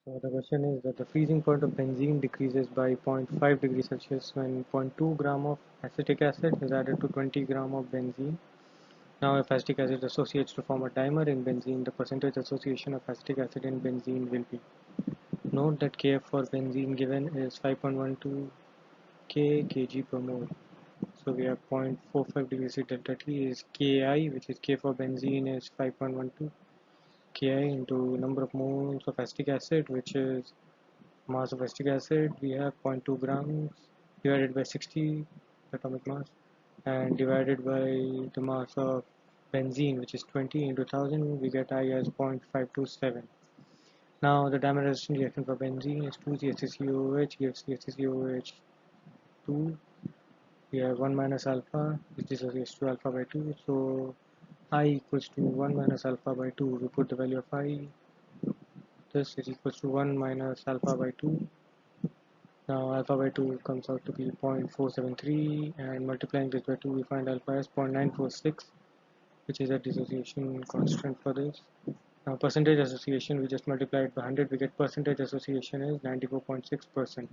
So the question is that the freezing point of benzene decreases by 0.5 degrees Celsius when 0.2 gram of acetic acid is added to 20 gram of benzene. Now if acetic acid associates to form a dimer in benzene, the percentage association of acetic acid in benzene will be. Note that Kf for benzene given is 5.12 kg per mole. So we have 0.45 degrees C delta T is Ki, which is K for benzene is 5.12 Ki into number of moles of acetic acid, which is mass of acetic acid. We have 0.2 grams divided by 60 atomic mass and divided by the mass of benzene, which is 20 into 1000. We get I as 0.527. Now the dimer resistance reaction for benzene is 2CH3COOH gives CH3COOH 2. We have 1 minus alpha, which dissociates to alpha by 2. So I equals to 1 minus alpha by 2. We put the value of I. This is equals to 1 minus alpha by 2. Now alpha by 2 comes out to be 0.473, and multiplying this by 2 we find alpha as 0.946, which is a dissociation constant for this. Now percentage association, we just multiply it by 100, we get percentage association is 94.6%.